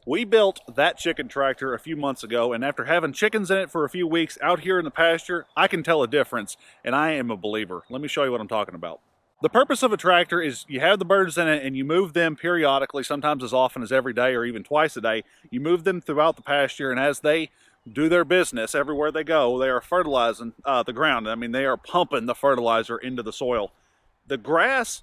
We built that chicken tractor a few months ago, and after having chickens in it for a few weeks out here in the pasture, I can tell a difference, and I am a believer. Let me show you what I'm talking about. The purpose of a tractor is you have the birds in it and you move them periodically, sometimes as often as every day or even twice a day. You move them throughout the pasture, and as they do their business everywhere they go, they are fertilizing the ground. I mean, they are pumping the fertilizer into the soil. The grass,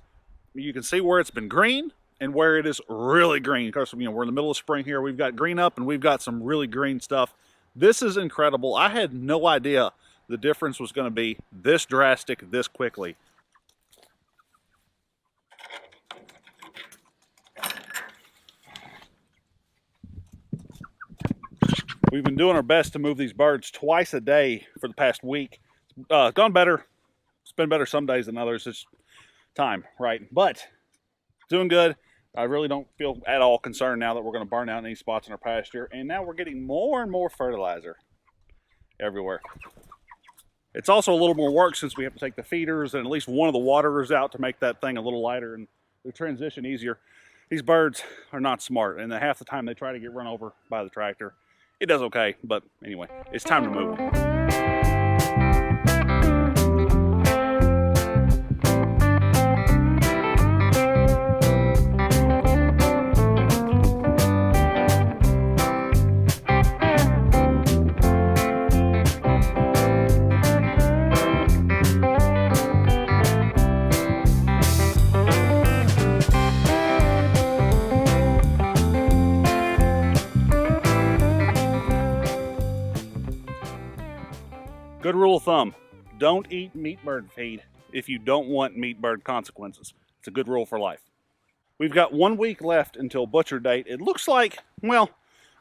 you can see where it's been green and where it is really green. Of course, we're in the middle of spring here. We've got green up and we've got some really green stuff. This is incredible. I had no idea the difference was going to be this drastic this quickly. We've been doing our best to move these birds twice a day for the past week. Gone better. It's been better some days than others. It's time, right? But doing good. I really don't feel at all concerned now that we're going to burn out any spots in our pasture. And now we're getting more and more fertilizer everywhere. It's also a little more work since we have to take the feeders and at least one of the waterers out to make that thing a little lighter and the transition easier. These birds are not smart, and half the time they try to get run over by the tractor. It does okay, but anyway, it's time to move them. Good rule of thumb, don't eat meat bird feed if you don't want meat bird consequences. It's a good rule for life. We've got 1 week left until butcher date. It looks like, well,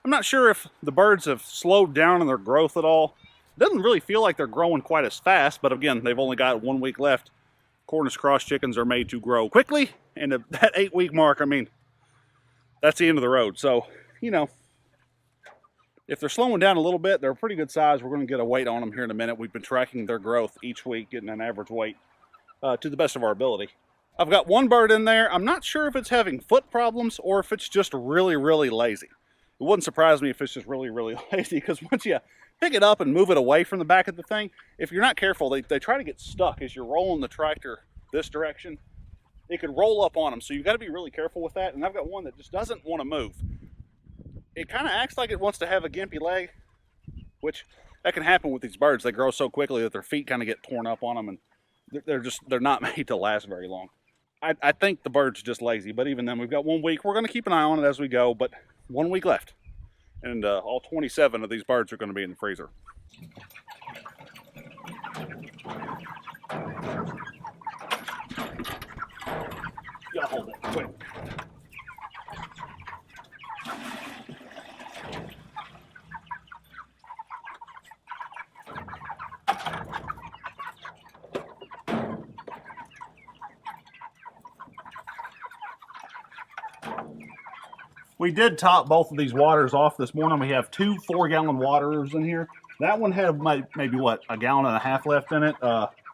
I'm not sure if the birds have slowed down in their growth at all. It doesn't really feel like they're growing quite as fast, but again, they've only got 1 week left. Cornish cross chickens are made to grow quickly, and at that 8-week mark, I mean, that's the end of the road. So, you know, if they're slowing down a little bit, they're a pretty good size. We're going to get a weight on them here in a minute. We've been tracking their growth each week, getting an average weight to the best of our ability. I've got one bird in there. I'm not sure if it's having foot problems or if it's just really, really lazy. It wouldn't surprise me if it's just really, really lazy, because once you pick it up and move it away from the back of the thing, if you're not careful, they try to get stuck as you're rolling the tractor this direction. It could roll up on them, so you've got to be really careful with that. And I've got one that just doesn't want to move. It kind of acts like it wants to have a gimpy leg, which that can happen with these birds. They grow so quickly that their feet kind of get torn up on them, and they're not made to last very long. I think the bird's just lazy, but even then, we've got 1 week. We're going to keep an eye on it as we go, but 1 week left, and all 27 of these birds are going to be in the freezer. Yeah, hold it. Quick. We did top both of these waters off this morning. We have 2 4-gallon waterers in here. That one had maybe what, 1.5 gallons left in it. You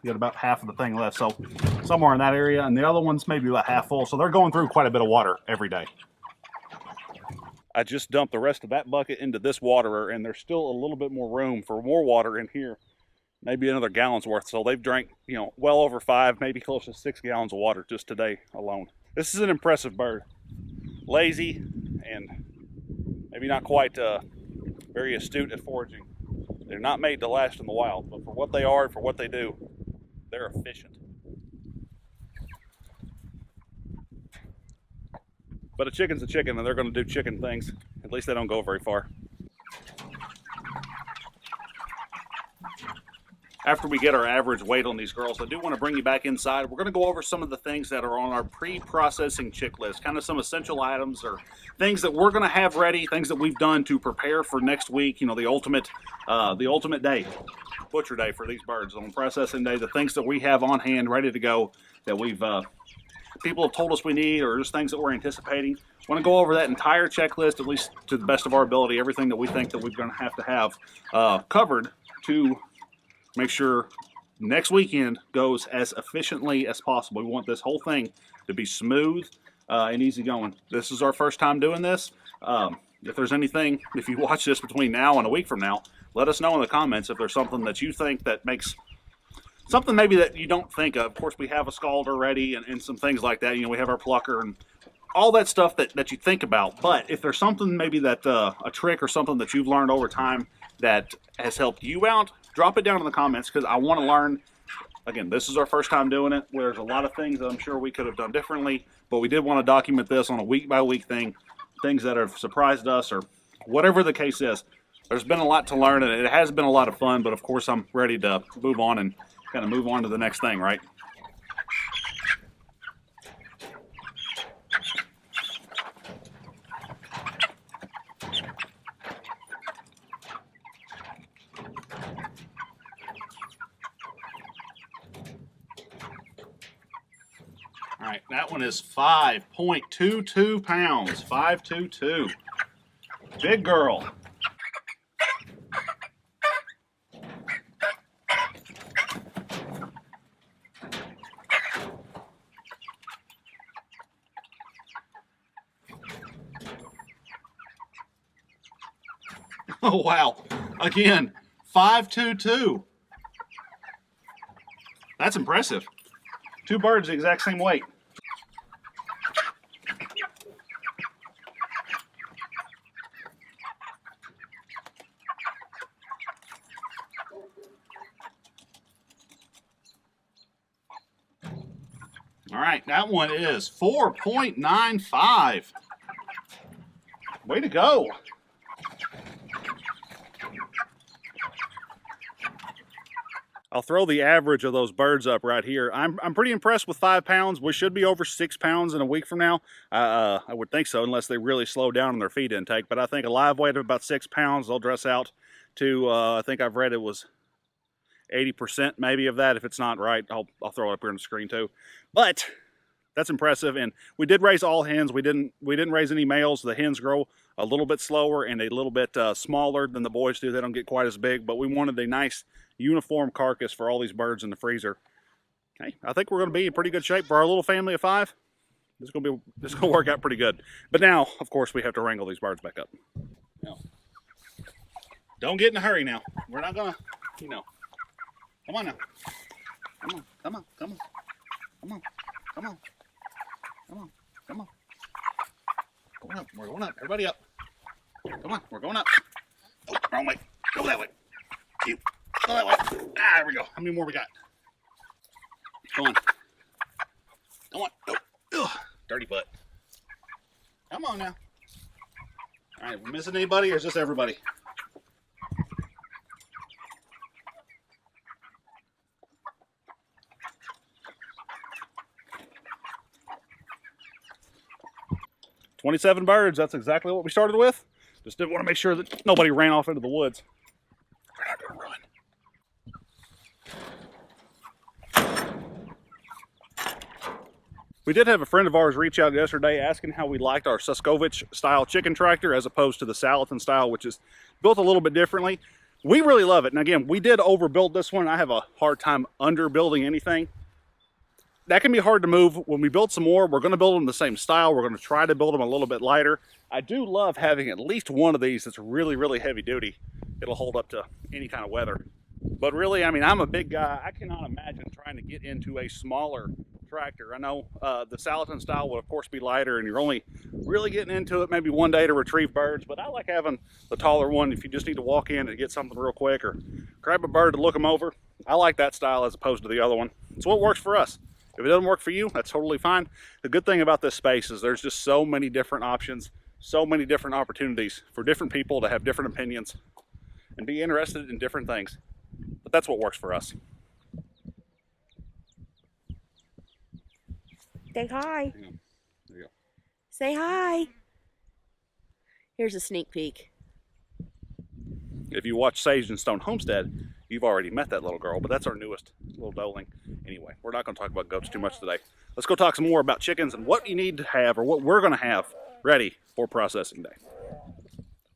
got about half of the thing left, so somewhere in that area. And the other one's maybe about half full, so they're going through quite a bit of water every day. I just dumped the rest of that bucket into this waterer, and there's still a little bit more room for more water in here. Maybe another gallon's worth. So they've drank, well over 5, maybe close to 6 gallons of water just today alone. This is an impressive bird. Lazy and maybe not quite very astute at foraging. They're not made to last in the wild, but for what they are, for what they do, they're efficient. But a chicken's a chicken, and they're going to do chicken things. At least they don't go very far. After we get our average weight on these girls, I do want to bring you back inside. We're going to go over some of the things that are on our pre-processing chick list, kind of some essential items or things that we're going to have ready, things that we've done to prepare for next week, the ultimate day, butcher day for these birds. On processing day, the things that we have on hand ready to go that people have told us we need, or just things that we're anticipating. I want to go over that entire checklist, at least to the best of our ability, everything that we think that we're going to have covered to make sure next weekend goes as efficiently as possible. We want this whole thing to be smooth and easy going. This is our first time doing this. if there's anything, if you watch this between now and a week from now, let us know in the comments if there's something that you think that makes something maybe that you don't think of. Of course, we have a scald already and some things like that. You know, we have our plucker and all that stuff that you think about. But if there's something maybe that a trick or something that you've learned over time that has helped you out, drop it down in the comments, because I want to learn. Again, this is our first time doing it. There's a lot of things that I'm sure we could have done differently, but we did want to document this on a week-by-week thing, things that have surprised us or whatever the case is. There's been a lot to learn, and it has been a lot of fun, but of course I'm ready to move on and kind of move on to the next thing, right? All right, that one is 5.22 pounds, 522. Big girl. Oh, wow. Again, 522. That's impressive. Two birds the exact same weight. All right, that one is 4.95. Way to go. I'll throw the average of those birds up right here. I'm pretty impressed with 5 pounds. We should be over 6 pounds in a week from now. I would think so, unless they really slow down on their feed intake. But I think a live weight of about 6 pounds, they'll dress out to, I think I've read it was 80% maybe of that. If it's not right, I'll throw it up here on the screen too. But that's impressive. And we did raise all hens. We didn't raise any males. The hens grow a little bit slower and a little bit smaller than the boys do. They don't get quite as big, but we wanted a nice uniform carcass for all these birds in the freezer. Okay, I think we're going to be in pretty good shape for our little family of 5. This is going to work out pretty good. But now, of course, we have to wrangle these birds back up. Now, don't get in a hurry now. We're not going to, you know. Come on now. Come on, come on, come on. Come on, come on. Come on, come on. Going up, we're going up. Everybody up. Come on, we're going up. Oh, wrong way. Go that way. You. Go that way. Ah, there we go. How many more we got? Come on. Come on. Go. Ugh, dirty butt. Come on now. All right, we missing anybody or is this everybody? $27 birds, that's exactly what we started with. Just didn't want to make sure that nobody ran off into the woods. They're not going to run. We did have a friend of ours reach out yesterday asking how we liked our Suscovich style chicken tractor as opposed to the Salatin style, which is built a little bit differently. We really love it. And again, we did overbuild this one. I have a hard time underbuilding anything. That can be hard to move. When we build some more, we're going to build them the same style. We're going to try to build them a little bit lighter. I do love having at least one of these that's really, really heavy duty. It'll hold up to any kind of weather. But really, I mean, I'm a big guy. I cannot imagine trying to get into a smaller tractor. I know the Salatin style will, of course, be lighter, and you're only really getting into it maybe one day to retrieve birds. But I like having the taller one if you just need to walk in and get something real quick or grab a bird to look them over. I like that style as opposed to the other one. It's what works for us. If it doesn't work for you, that's totally fine. The good thing about this space is there's just so many different options, so many different opportunities for different people to have different opinions and be interested in different things. But that's what works for us. Say hi. There you go. Say hi. Here's a sneak peek. If you watch Sage and Stone Homestead, you've already met that little girl, but that's our newest little doeling. Anyway, we're not going to talk about goats too much today. Let's go talk some more about chickens and what you need to have, or what we're going to have ready for processing day.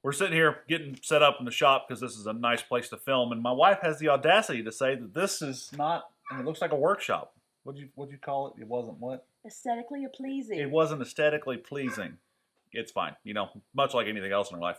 We're sitting here getting set up in the shop because this is a nice place to film, and my wife has the audacity to say that this is not, and it looks like a workshop. What'd you call it? It wasn't what? Aesthetically pleasing. It wasn't aesthetically pleasing. it's fine. You know, much like anything else in our life.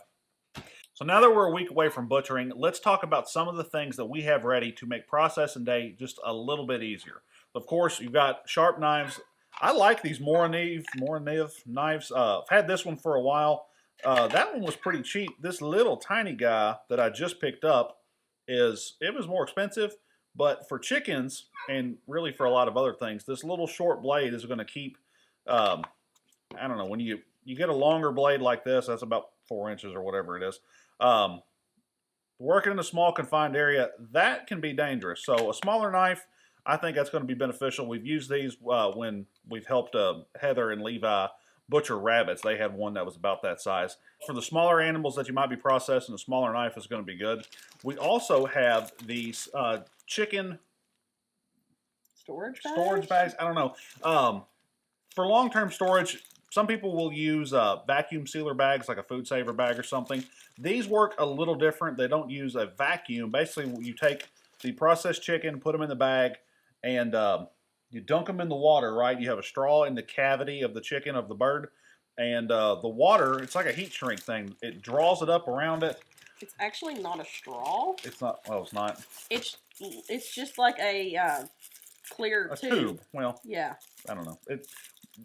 So now that we're a week away from butchering, let's talk about some of the things that we have ready to make processing day just a little bit easier. Of course, you've got sharp knives. I like these Moranev knives. I've had this one for a while. That one was pretty cheap. This little tiny guy that I just picked up it was more expensive, but for chickens and really for a lot of other things, this little short blade is going to keep. I don't know, when you get a longer blade like this, that's about 4 inches or whatever it is. Working in a small confined area, that can be dangerous. So a smaller knife, I think that's going to be beneficial. We've used these when we've helped Heather and Levi butcher rabbits. They had one that was about that size. For the smaller animals that you might be processing, a smaller knife is going to be good. We also have these chicken storage bags. I don't know. For long-term storage, some people will use vacuum sealer bags, like a food saver bag or something. These work a little different. They don't use a vacuum. Basically, you take the processed chicken, put them in the bag, and you dunk them in the water, right? You have a straw in the cavity of the chicken, of the bird, and the water, it's like a heat shrink thing. It draws it up around it. It's actually not a straw. It's not, oh, it's not. It's just like a clear tube. Well, yeah. I don't know.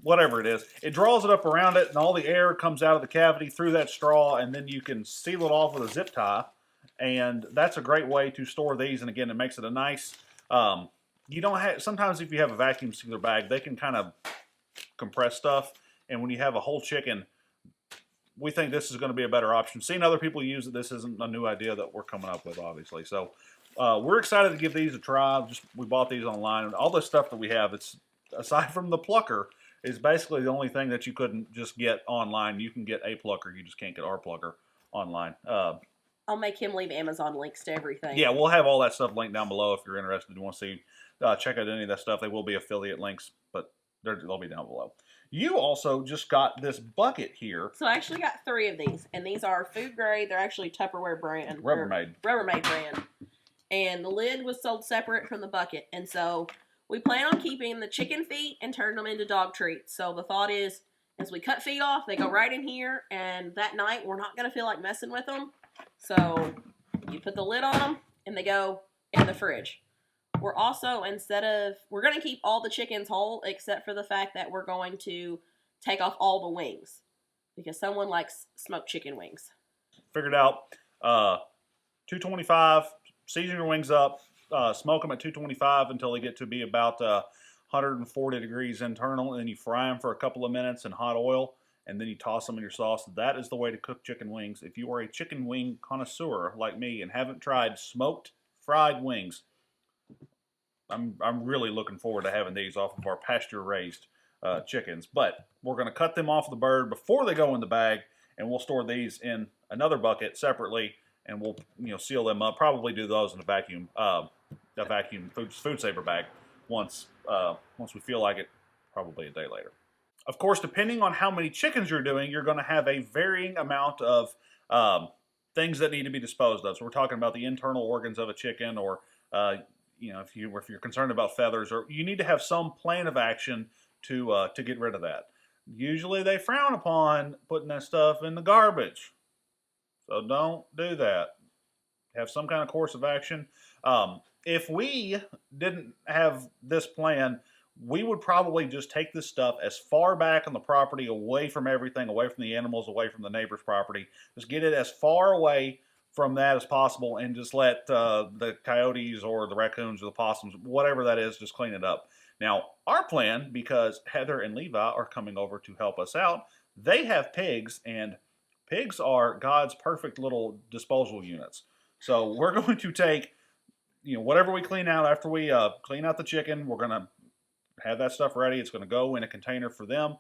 Whatever it is, it draws it up around it, and all the air comes out of the cavity through that straw, and then you can seal it off with a zip tie, and that's a great way to store these. And again, it makes it a nice. You don't have, sometimes if you have a vacuum sealer bag, they can kind of compress stuff, and when you have a whole chicken, we think this is going to be a better option. Seeing other people use it, this isn't a new idea that we're coming up with, obviously. So we're excited to give these a try. We bought these online, and all this stuff that we have, it's aside from the plucker, is basically the only thing that you couldn't just get online. You can get a plucker, you just can't get our plucker online. I'll make him leave Amazon links to everything. Yeah, we'll have all that stuff linked down below if you're interested. You want to see, check out any of that stuff. They will be affiliate links, but they'll be down below. You also just got this bucket here. So I actually got 3 of these, and these are food grade. They're actually Tupperware brand. Rubbermaid brand. And the lid was sold separate from the bucket, and so we plan on keeping the chicken feet and turning them into dog treats. So the thought is, as we cut feet off, they go right in here, and that night we're not going to feel like messing with them. So you put the lid on them, and they go in the fridge. We're also, we're going to keep all the chickens whole, except for the fact that we're going to take off all the wings, because someone likes smoked chicken wings. Figured out 225, season your wings up. Smoke them at 225 until they get to be about 140 degrees internal, and then you fry them for a couple of minutes in hot oil, and then you toss them in your sauce. That is the way to cook chicken wings. If you are a chicken wing connoisseur like me and haven't tried smoked fried wings, I'm really looking forward to having these off of our pasture-raised chickens. But we're going to cut them off the bird before they go in the bag, and we'll store these in another bucket separately, and we'll seal them up. Probably do those in a vacuum food saver bag once we feel like it, probably a day later. Of course, depending on how many chickens you're doing, you're going to have a varying amount of things that need to be disposed of. So we're talking about the internal organs of a chicken, or if you're concerned about feathers, or you need to have some plan of action to get rid of that. Usually they frown upon putting that stuff in the garbage, so don't do that. Have some kind of course of action. If we didn't have this plan, we would probably just take this stuff as far back on the property, away from everything, away from the animals, away from the neighbor's property. Just get it as far away from that as possible, and just let the coyotes or the raccoons or the possums, whatever that is, just clean it up. Now, our plan, because Heather and Levi are coming over to help us out, they have pigs, and pigs are God's perfect little disposal units. So we're going to take, whatever we clean out after we clean out the chicken, we're going to have that stuff ready. It's going to go in a container for them,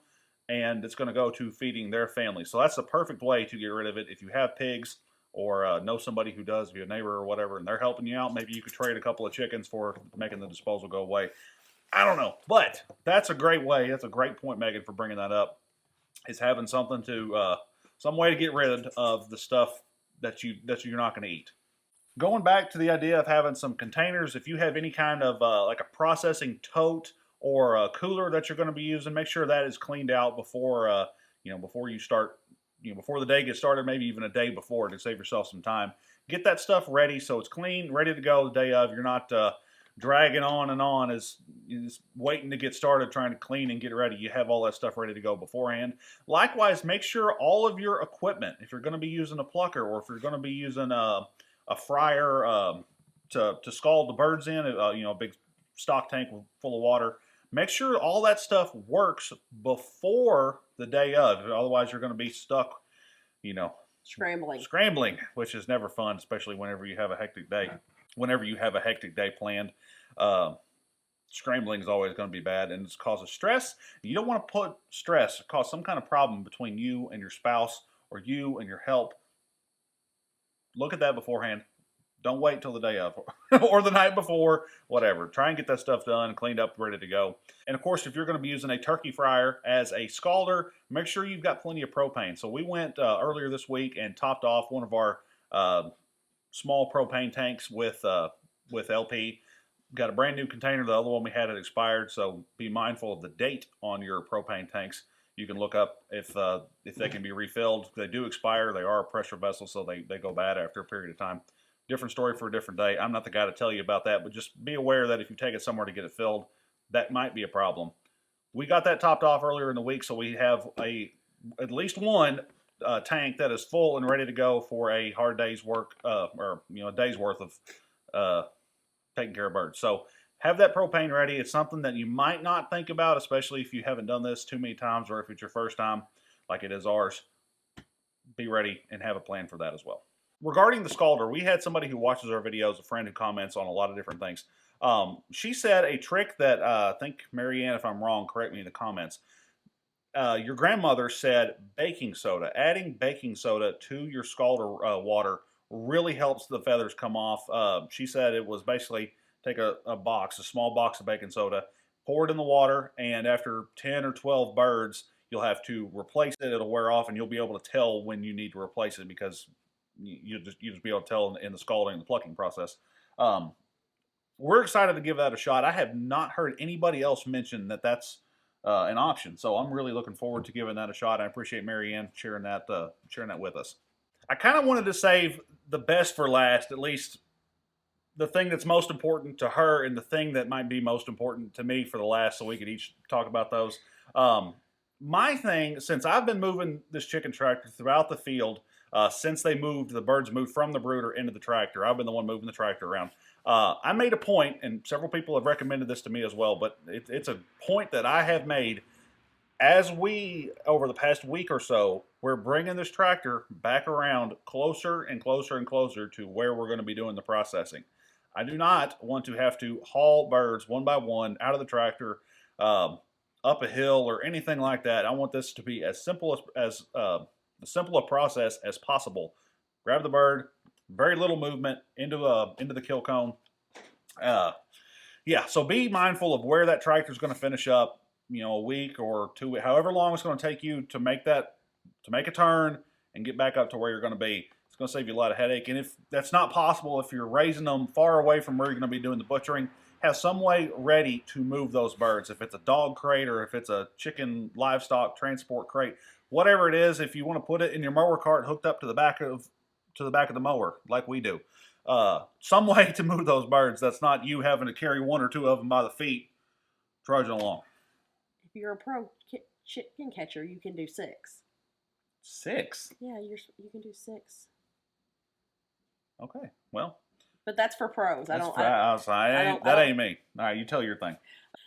and it's going to go to feeding their family. So that's the perfect way to get rid of it. If you have pigs, or know somebody who does, if you're a neighbor or whatever, and they're helping you out, maybe you could trade a couple of chickens for making the disposal go away. I don't know, but that's a great way. That's a great point, Megan, for bringing that up, is having something to, some way to get rid of the stuff that you're not going to eat. Going back to the idea of having some containers, if you have any kind of like a processing tote or a cooler that you're going to be using, make sure that is cleaned out before you start before the day gets started, maybe even a day before, to save yourself some time. Get that stuff ready so it's clean, ready to go the day of. You're not dragging on and on as waiting to get started, trying to clean and get ready. You have all that stuff ready to go beforehand. Likewise, make sure all of your equipment, if you're going to be using a plucker or if you're going to be using a fryer to scald the birds in, a big stock tank full of water, make sure all that stuff works before the day of. Otherwise, you're going to be stuck, scrambling, which is never fun, especially whenever you have a hectic day. Whenever you have a hectic day planned, scrambling is always going to be bad, and it causes stress. You don't want to put stress, cause some kind of problem between you and your spouse or you and your help. Look at that beforehand. Don't wait till the day of or the night before, whatever. Try and get that stuff done, cleaned up, ready to go. And of course, if you're going to be using a turkey fryer as a scalder, make sure you've got plenty of propane. So we went earlier this week and topped off one of our small propane tanks with LP. Got a brand new container. The other one we had had expired, so be mindful of the date on your propane tanks. You can look up if they can be refilled. They do expire. They are a pressure vessel, so they go bad after a period of time. Different story for a different day. I'm not the guy to tell you about that, but just be aware that if you take it somewhere to get it filled, that might be a problem. We got that topped off earlier in the week, so we have at least one tank that is full and ready to go for a hard day's work, or a day's worth of taking care of birds. So have that propane ready. It's something that you might not think about, especially if you haven't done this too many times or if it's your first time, like it is ours. Be ready and have a plan for that as well. Regarding the scalder, we had somebody who watches our videos, a friend who comments on a lot of different things. She said a trick that I think, Marianne, if I'm wrong, correct me in the comments. Your grandmother said baking soda. Adding baking soda to your scalder water really helps the feathers come off. She said it was basically take a small box of baking soda, pour it in the water, and after 10 or 12 birds, you'll have to replace it. It'll wear off, and you'll be able to tell when you need to replace it because you just be able to tell in the scalding and the plucking process. We're excited to give that a shot. I have not heard anybody else mention that that's an option, so I'm really looking forward to giving that a shot. I appreciate Marianne sharing that with us. I kind of wanted to save the best for last, at least the thing that's most important to her and the thing that might be most important to me for the last, so we could each talk about those. My thing, since I've been moving this chicken tractor throughout the field, since the birds moved from the brooder into the tractor, I've been the one moving the tractor around. I made a point, and several people have recommended this to me as well, but it's a point that I have made. As over the past week or so, we're bringing this tractor back around closer and closer and closer to where we're going to be doing the processing. I do not want to have to haul birds one by one out of the tractor, up a hill or anything like that. I want this to be as simple as simple a process as possible. Grab the bird, very little movement into the kill cone. So be mindful of where that tractor is going to finish up. A week or 2 weeks, however long it's going to take you to make a turn and get back up to where you're going to be. It's going to save you a lot of headache. And if that's not possible, if you're raising them far away from where you're going to be doing the butchering, have some way ready to move those birds. If it's a dog crate or if it's a chicken livestock transport crate, whatever it is, if you want to put it in your mower cart hooked up to the back of the mower like we do, some way to move those birds that's not you having to carry one or two of them by the feet trudging along. If you're a pro chicken catcher, you can do 6. 6? Yeah, you can do 6. Okay, well. But that's for pros. That ain't me. All right, you tell your thing.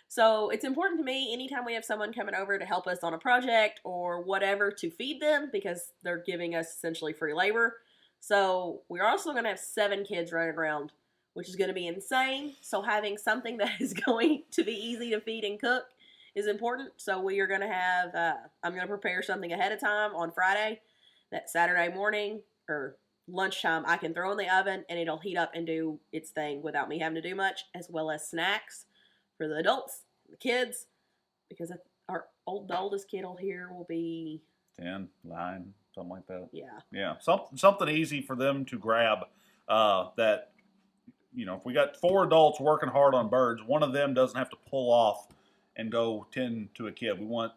So it's important to me anytime we have someone coming over to help us on a project or whatever to feed them because they're giving us essentially free labor. So we're also going to have 7 kids running around, which is going to be insane. So having something that is going to be easy to feed and cook is important. So we are going to have, I'm going to prepare something ahead of time on Friday. That Saturday morning or lunchtime I can throw in the oven and it'll heat up and do its thing without me having to do much, as well as snacks for the adults, the kids, because the oldest kid here will be 10, 9, something like that. Yeah. Something easy for them to grab. That if we got 4 adults working hard on birds, one of them doesn't have to pull off and go tend to a kid. We want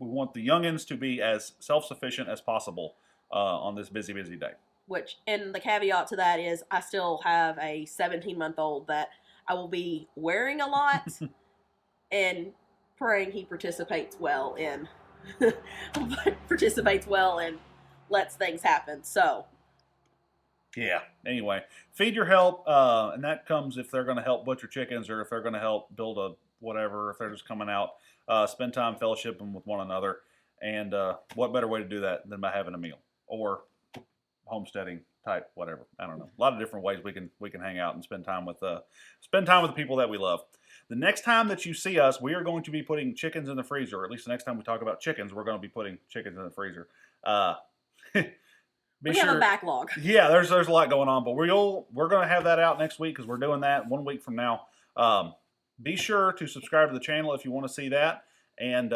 want the youngins to be as self-sufficient as possible on this busy day. Which, and the caveat to that is I still have a 17-month-old that I will be wearing a lot and praying he participates well in lets things happen. So yeah, anyway, feed your help, and that comes if they're going to help butcher chickens or if they're going to help build a whatever, if they're just coming out, spend time fellowshipping with one another. And what better way to do that than by having a meal or homesteading type whatever. I don't know. A lot of different ways we can hang out and spend time with the people that we love. The next time that you see us, we are going to be putting chickens in the freezer. Or at least the next time we talk about chickens, we're going to be putting chickens in the freezer. we have a backlog. Yeah, there's a lot going on, but we're going to have that out next week because we're doing that 1 week from now. Be sure to subscribe to the channel if you want to see that, and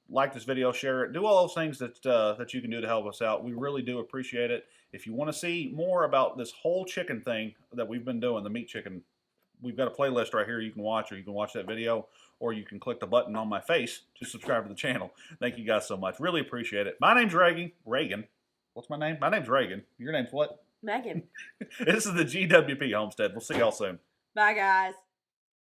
like this video, share it, do all those things that you can do to help us out. We really do appreciate it. If you want to see more about this whole chicken thing that we've been doing, the meat chicken, we've got a playlist right here you can watch, or you can watch that video, or you can click the button on my face to subscribe to the channel. Thank you guys so much. Really appreciate it. My name's Reagan. What's my name? My name's Reagan. Your name's what? Megan. This is the GWP Homestead. We'll see y'all soon. Bye, guys.